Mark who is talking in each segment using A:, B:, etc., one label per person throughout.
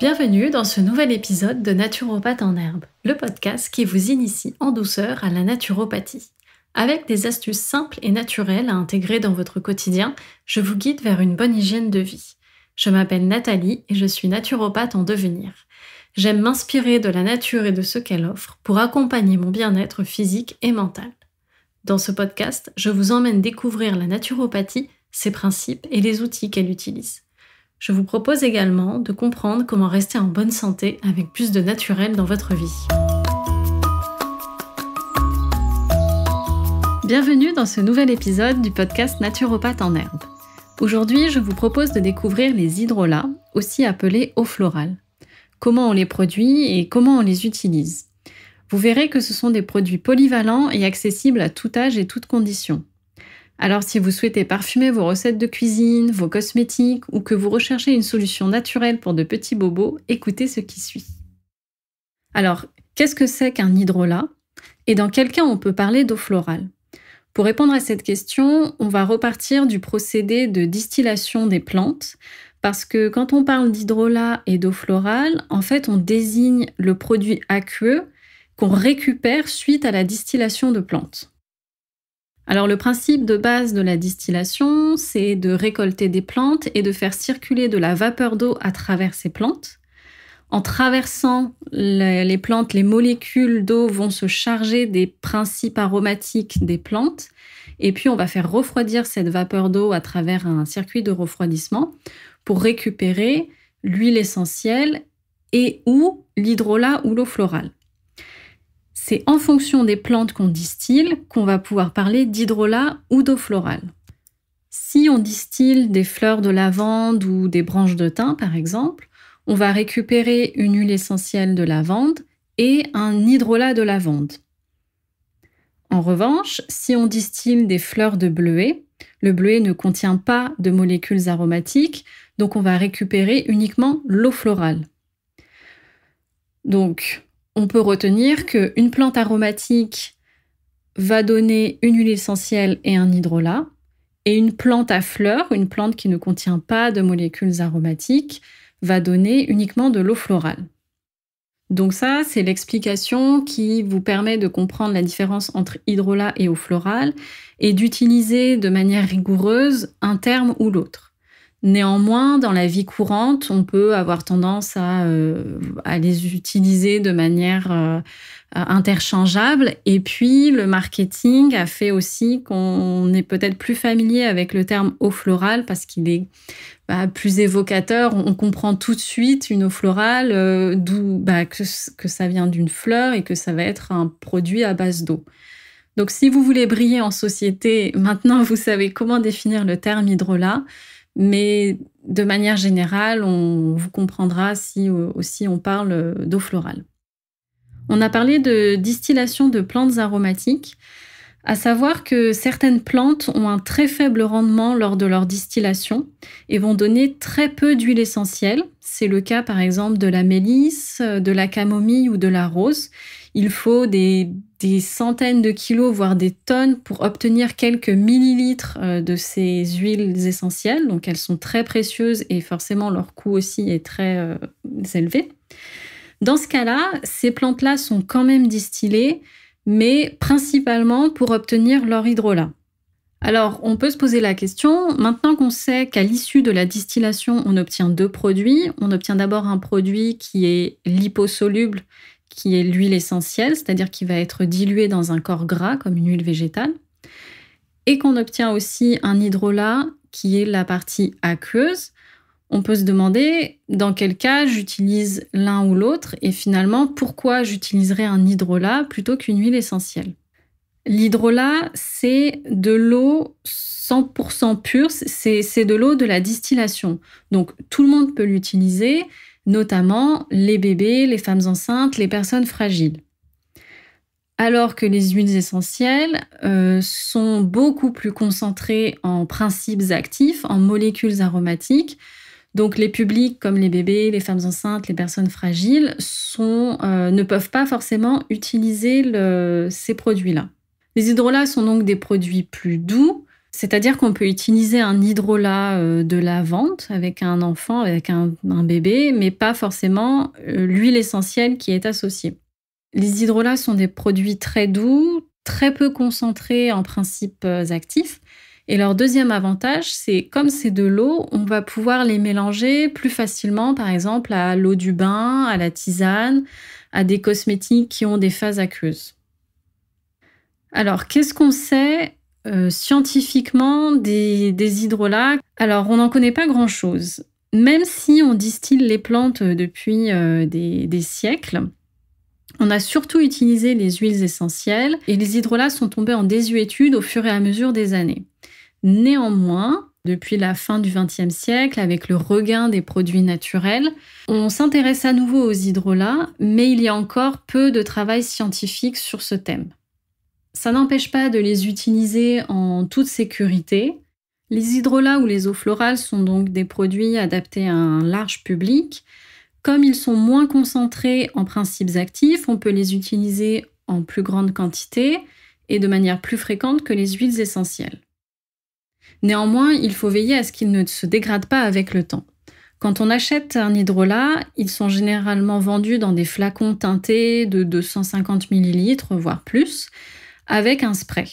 A: Bienvenue dans ce nouvel épisode de Naturopathe en herbe, le podcast qui vous initie en douceur à la naturopathie. Avec des astuces simples et naturelles à intégrer dans votre quotidien, je vous guide vers une bonne hygiène de vie. Je m'appelle Nathalie et je suis naturopathe en devenir. J'aime m'inspirer de la nature et de ce qu'elle offre pour accompagner mon bien-être physique et mental. Dans ce podcast, je vous emmène découvrir la naturopathie, ses principes et les outils qu'elle utilise. Je vous propose également de comprendre comment rester en bonne santé avec plus de naturel dans votre vie. Bienvenue dans ce nouvel épisode du podcast Naturopathe en herbe. Aujourd'hui, je vous propose de découvrir les hydrolats, aussi appelés eaux florales. Comment on les produit et comment on les utilise. Vous verrez que ce sont des produits polyvalents et accessibles à tout âge et toutes conditions. Alors si vous souhaitez parfumer vos recettes de cuisine, vos cosmétiques ou que vous recherchez une solution naturelle pour de petits bobos, écoutez ce qui suit. Alors, qu'est-ce que c'est qu'un hydrolat et dans quel cas on peut parler d'eau florale? Pour répondre à cette question, on va repartir du procédé de distillation des plantes parce que quand on parle d'hydrolat et d'eau florale, en fait on désigne le produit aqueux qu'on récupère suite à la distillation de plantes. Alors le principe de base de la distillation, c'est de récolter des plantes et de faire circuler de la vapeur d'eau à travers ces plantes. En traversant les plantes, les molécules d'eau vont se charger des principes aromatiques des plantes et puis on va faire refroidir cette vapeur d'eau à travers un circuit de refroidissement pour récupérer l'huile essentielle et ou l'hydrolat ou l'eau florale. C'est en fonction des plantes qu'on distille qu'on va pouvoir parler d'hydrolat ou d'eau florale. Si on distille des fleurs de lavande ou des branches de thym, par exemple, on va récupérer une huile essentielle de lavande et un hydrolat de lavande. En revanche, si on distille des fleurs de bleuet, le bleuet ne contient pas de molécules aromatiques, donc on va récupérer uniquement l'eau florale. Donc, on peut retenir qu'une plante aromatique va donner une huile essentielle et un hydrolat, et une plante à fleurs, une plante qui ne contient pas de molécules aromatiques, va donner uniquement de l'eau florale. Donc ça, c'est l'explication qui vous permet de comprendre la différence entre hydrolat et eau florale et d'utiliser de manière rigoureuse un terme ou l'autre. Néanmoins, dans la vie courante, on peut avoir tendance à les utiliser de manière interchangeable. Et puis, le marketing a fait aussi qu'on est peut-être plus familier avec le terme eau florale parce qu'il est plus évocateur. On comprend tout de suite une eau florale, que ça vient d'une fleur et que ça va être un produit à base d'eau. Donc, si vous voulez briller en société, maintenant, vous savez comment définir le terme hydrolat. Mais de manière générale, on vous comprendra si aussi on parle d'eau florale. On a parlé de distillation de plantes aromatiques, à savoir que certaines plantes ont un très faible rendement lors de leur distillation et vont donner très peu d'huile essentielle. C'est le cas par exemple de la mélisse, de la camomille ou de la rose. Il faut des centaines de kilos, voire des tonnes pour obtenir quelques millilitres de ces huiles essentielles. Donc elles sont très précieuses et forcément leur coût aussi est très élevé. Dans ce cas-là, ces plantes-là sont quand même distillées, mais principalement pour obtenir leur hydrolat. Alors, on peut se poser la question, maintenant qu'on sait qu'à l'issue de la distillation, on obtient deux produits. On obtient d'abord un produit qui est liposoluble, qui est l'huile essentielle, c'est-à-dire qui va être diluée dans un corps gras, comme une huile végétale, et qu'on obtient aussi un hydrolat, qui est la partie aqueuse. On peut se demander dans quel cas j'utilise l'un ou l'autre, et finalement, pourquoi j'utiliserais un hydrolat plutôt qu'une huile essentielle. L'hydrolat, c'est de l'eau 100% pure, c'est de l'eau de la distillation. Donc, tout le monde peut l'utiliser, notamment les bébés, les femmes enceintes, les personnes fragiles. Alors que les huiles essentielles sont beaucoup plus concentrées en principes actifs, en molécules aromatiques. Donc les publics comme les bébés, les femmes enceintes, les personnes fragiles ne peuvent pas forcément utiliser ces produits-là. Les hydrolats sont donc des produits plus doux, C'est-à-dire qu'on peut utiliser un hydrolat de lavande avec un enfant, avec un bébé, mais pas forcément l'huile essentielle qui est associée. Les hydrolats sont des produits très doux, très peu concentrés en principes actifs. Et leur deuxième avantage, c'est comme c'est de l'eau, on va pouvoir les mélanger plus facilement, par exemple à l'eau du bain, à la tisane, à des cosmétiques qui ont des phases aqueuses. Alors, qu'est-ce qu'on sait scientifiquement des hydrolats? Alors, on n'en connaît pas grand-chose. Même si on distille les plantes depuis des siècles, on a surtout utilisé les huiles essentielles et les hydrolats sont tombés en désuétude au fur et à mesure des années. Néanmoins, depuis la fin du XXe siècle, avec le regain des produits naturels, on s'intéresse à nouveau aux hydrolats, mais il y a encore peu de travail scientifique sur ce thème. Ça n'empêche pas de les utiliser en toute sécurité. Les hydrolats ou les eaux florales sont donc des produits adaptés à un large public. Comme ils sont moins concentrés en principes actifs, on peut les utiliser en plus grande quantité et de manière plus fréquente que les huiles essentielles. Néanmoins, il faut veiller à ce qu'ils ne se dégradent pas avec le temps. Quand on achète un hydrolat, ils sont généralement vendus dans des flacons teintés de 250 ml, voire plus, avec un spray.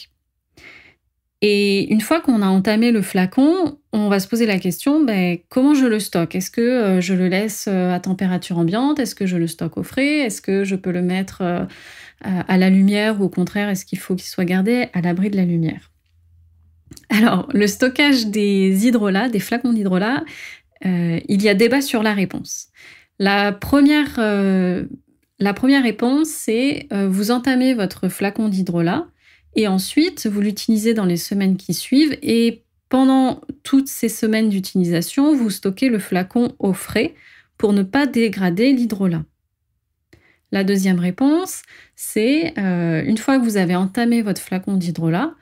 A: Et une fois qu'on a entamé le flacon, on va se poser la question, comment je le stocke? Est-ce que je le laisse à température ambiante? Est-ce que je le stocke au frais? Est-ce que je peux le mettre à la lumière ou au contraire, est-ce qu'il faut qu'il soit gardé à l'abri de la lumière? Alors, le stockage des hydrolats, des flacons d'hydrolat, il y a débat sur la réponse. La première réponse, c'est vous entamez votre flacon d'hydrolat et ensuite vous l'utilisez dans les semaines qui suivent et pendant toutes ces semaines d'utilisation, vous stockez le flacon au frais pour ne pas dégrader l'hydrolat. La deuxième réponse, c'est une fois que vous avez entamé votre flacon d'hydrolat,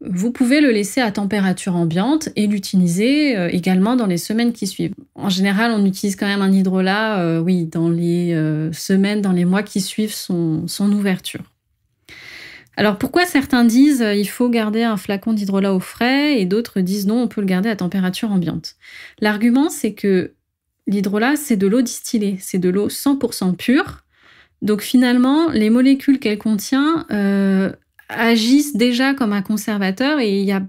A: vous pouvez le laisser à température ambiante et l'utiliser également dans les semaines qui suivent. En général, on utilise quand même un hydrolat dans les semaines, dans les mois qui suivent son ouverture. Alors pourquoi certains disent il faut garder un flacon d'hydrolat au frais et d'autres disent non, on peut le garder à température ambiante? L'argument, c'est que l'hydrolat, c'est de l'eau distillée, c'est de l'eau 100% pure. Donc finalement, les molécules qu'elle contient agissent déjà comme un conservateur et il y a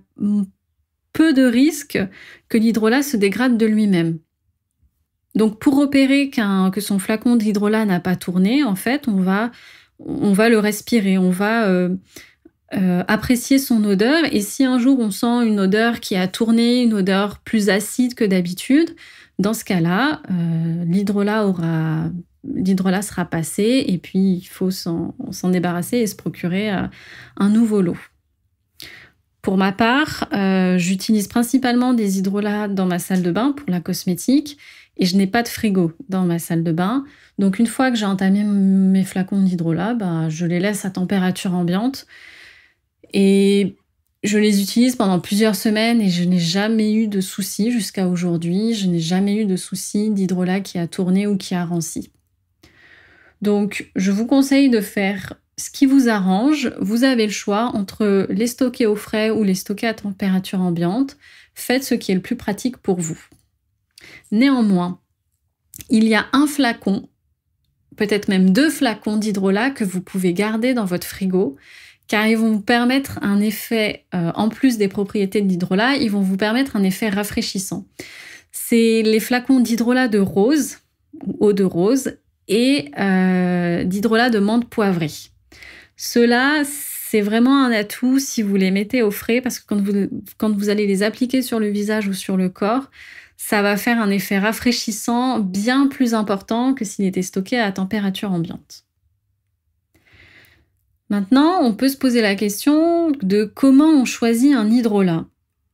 A: peu de risques que l'hydrolat se dégrade de lui-même. Donc pour repérer que son flacon d'hydrolat n'a pas tourné, en fait, on va le respirer, on va apprécier son odeur et si un jour on sent une odeur qui a tourné, une odeur plus acide que d'habitude, dans ce cas-là, l'hydrolat sera passé et puis il faut s'en débarrasser et se procurer un nouveau lot. Pour ma part, j'utilise principalement des hydrolats dans ma salle de bain pour la cosmétique et je n'ai pas de frigo dans ma salle de bain. Donc une fois que j'ai entamé mes flacons d'hydrolat, je les laisse à température ambiante et je les utilise pendant plusieurs semaines et je n'ai jamais eu de soucis jusqu'à aujourd'hui. Je n'ai jamais eu de soucis d'hydrolat qui a tourné ou qui a ranci. Donc, je vous conseille de faire ce qui vous arrange. Vous avez le choix entre les stocker au frais ou les stocker à température ambiante. Faites ce qui est le plus pratique pour vous. Néanmoins, il y a un flacon, peut-être même 2 flacons d'hydrolat que vous pouvez garder dans votre frigo, car ils vont vous permettre un effet, en plus des propriétés de l'hydrolat, ils vont vous permettre un effet rafraîchissant. C'est les flacons d'hydrolat de rose, ou eau de rose, et d'hydrolat de menthe poivrée. Ceux-là, c'est vraiment un atout si vous les mettez au frais, parce que quand vous allez les appliquer sur le visage ou sur le corps, ça va faire un effet rafraîchissant bien plus important que s'il était stocké à température ambiante. Maintenant, on peut se poser la question de comment on choisit un hydrolat.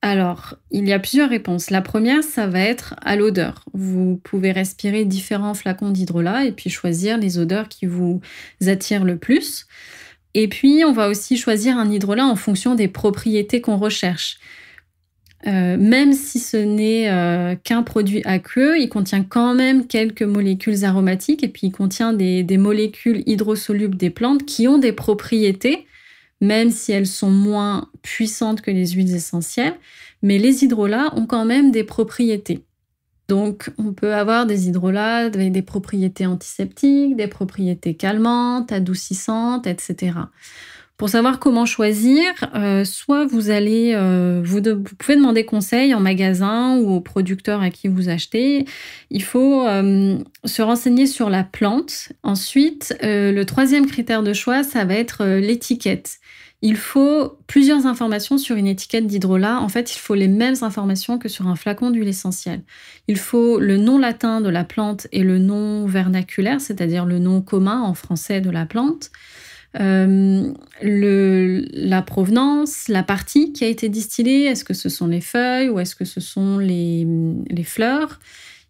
A: Alors, il y a plusieurs réponses. La première, ça va être à l'odeur. Vous pouvez respirer différents flacons d'hydrolat et puis choisir les odeurs qui vous attirent le plus. Et puis, on va aussi choisir un hydrolat en fonction des propriétés qu'on recherche. Même si ce n'est qu'un produit aqueux, il contient quand même quelques molécules aromatiques et puis il contient des molécules hydrosolubles des plantes qui ont des propriétés même si elles sont moins puissantes que les huiles essentielles, mais les hydrolats ont quand même des propriétés. Donc, on peut avoir des hydrolats avec des propriétés antiseptiques, des propriétés calmantes, adoucissantes, etc. Pour savoir comment choisir, soit vous pouvez demander conseil en magasin ou au producteur à qui vous achetez. Il faut se renseigner sur la plante. Ensuite, le troisième critère de choix, ça va être l'étiquette. Il faut plusieurs informations sur une étiquette d'hydrolat. En fait, il faut les mêmes informations que sur un flacon d'huile essentielle. Il faut le nom latin de la plante et le nom vernaculaire, c'est-à-dire le nom commun en français de la plante. La provenance, la partie qui a été distillée, est-ce que ce sont les feuilles ou est-ce que ce sont les fleurs?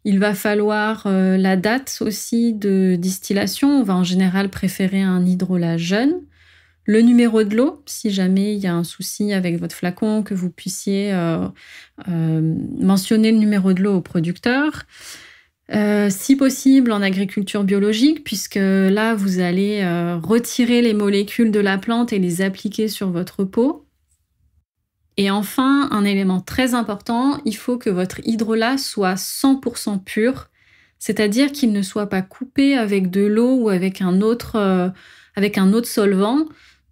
A: Il va falloir la date aussi de distillation. On va en général préférer un hydrolat jeune. Le numéro de l'eau, si jamais il y a un souci avec votre flacon, que vous puissiez mentionner le numéro de l'eau au producteur. Si possible en agriculture biologique, puisque là, vous allez retirer les molécules de la plante et les appliquer sur votre peau. Et enfin, un élément très important, il faut que votre hydrolat soit 100% pur, c'est-à-dire qu'il ne soit pas coupé avec de l'eau ou avec un autre solvant.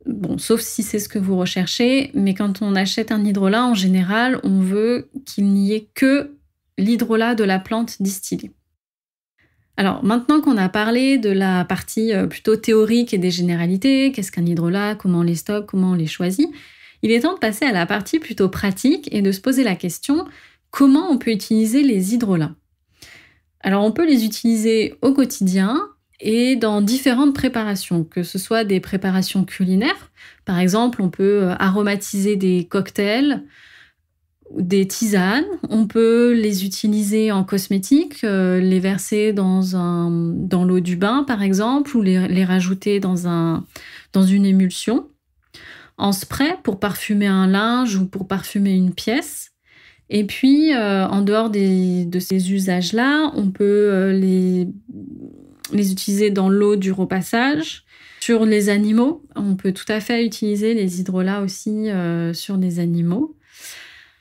A: Bon, sauf si c'est ce que vous recherchez, mais quand on achète un hydrolat, en général, on veut qu'il n'y ait que l'hydrolat de la plante distillée. Alors, maintenant qu'on a parlé de la partie plutôt théorique et des généralités, qu'est-ce qu'un hydrolat, comment on les stocke, comment on les choisit, il est temps de passer à la partie plutôt pratique et de se poser la question, comment on peut utiliser les hydrolats? Alors, on peut les utiliser au quotidien et dans différentes préparations, que ce soit des préparations culinaires. Par exemple, on peut aromatiser des cocktails, des tisanes. On peut les utiliser en cosmétique, les verser dans l'eau du bain, par exemple, ou les rajouter dans une émulsion. En spray, pour parfumer un linge ou pour parfumer une pièce. Et puis, en dehors de ces usages-là, on peut les utiliser dans l'eau du repassage. Sur les animaux, on peut tout à fait utiliser les hydrolats aussi sur les animaux.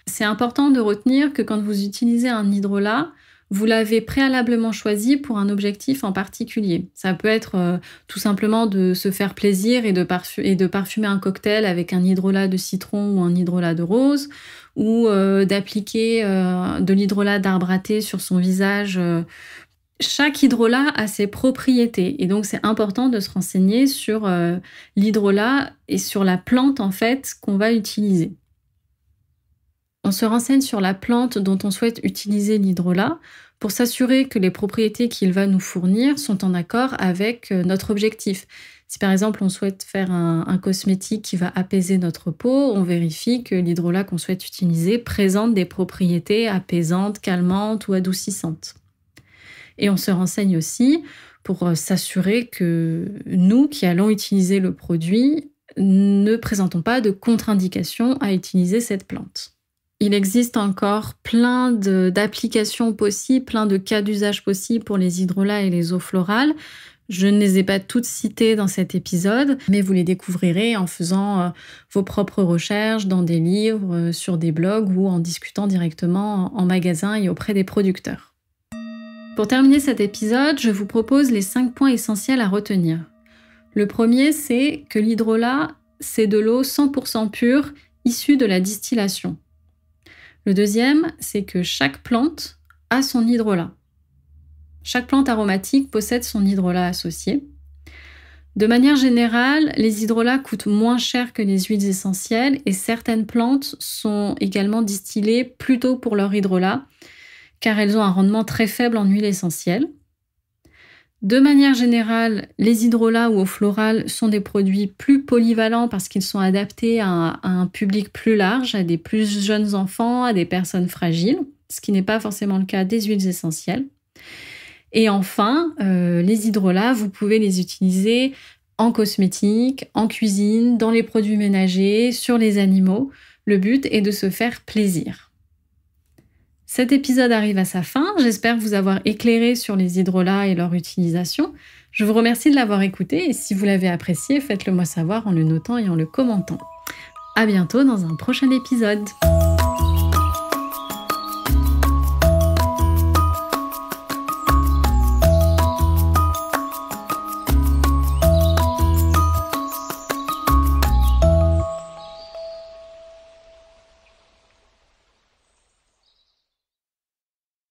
A: C'est important de retenir que quand vous utilisez un hydrolat, vous l'avez préalablement choisi pour un objectif en particulier. Ça peut être tout simplement de se faire plaisir et de parfumer un cocktail avec un hydrolat de citron ou un hydrolat de rose, ou d'appliquer de l'hydrolat d'arbre à thé sur son visage. Chaque hydrolat a ses propriétés et donc c'est important de se renseigner sur l'hydrolat et sur la plante en fait qu'on va utiliser. On se renseigne sur la plante dont on souhaite utiliser l'hydrolat pour s'assurer que les propriétés qu'il va nous fournir sont en accord avec notre objectif. Si par exemple on souhaite faire un cosmétique qui va apaiser notre peau, on vérifie que l'hydrolat qu'on souhaite utiliser présente des propriétés apaisantes, calmantes ou adoucissantes. Et on se renseigne aussi pour s'assurer que nous qui allons utiliser le produit ne présentons pas de contre-indication à utiliser cette plante. Il existe encore plein d'applications possibles, plein de cas d'usage possibles pour les hydrolats et les eaux florales. Je ne les ai pas toutes citées dans cet épisode, mais vous les découvrirez en faisant vos propres recherches dans des livres, sur des blogs ou en discutant directement en magasin et auprès des producteurs. Pour terminer cet épisode, je vous propose les 5 points essentiels à retenir. Le premier, c'est que l'hydrolat, c'est de l'eau 100% pure issue de la distillation. Le deuxième, c'est que chaque plante a son hydrolat. Chaque plante aromatique possède son hydrolat associé. De manière générale, les hydrolats coûtent moins cher que les huiles essentielles et certaines plantes sont également distillées plutôt pour leur hydrolat, car elles ont un rendement très faible en huile essentielle. De manière générale, les hydrolats ou eaux florales sont des produits plus polyvalents parce qu'ils sont adaptés à un public plus large, à des plus jeunes enfants, à des personnes fragiles, ce qui n'est pas forcément le cas des huiles essentielles. Et enfin, les hydrolats, vous pouvez les utiliser en cosmétique, en cuisine, dans les produits ménagers, sur les animaux. Le but est de se faire plaisir. Cet épisode arrive à sa fin. J'espère vous avoir éclairé sur les hydrolats et leur utilisation. Je vous remercie de l'avoir écouté et si vous l'avez apprécié, faites-le moi savoir en le notant et en le commentant. À bientôt dans un prochain épisode.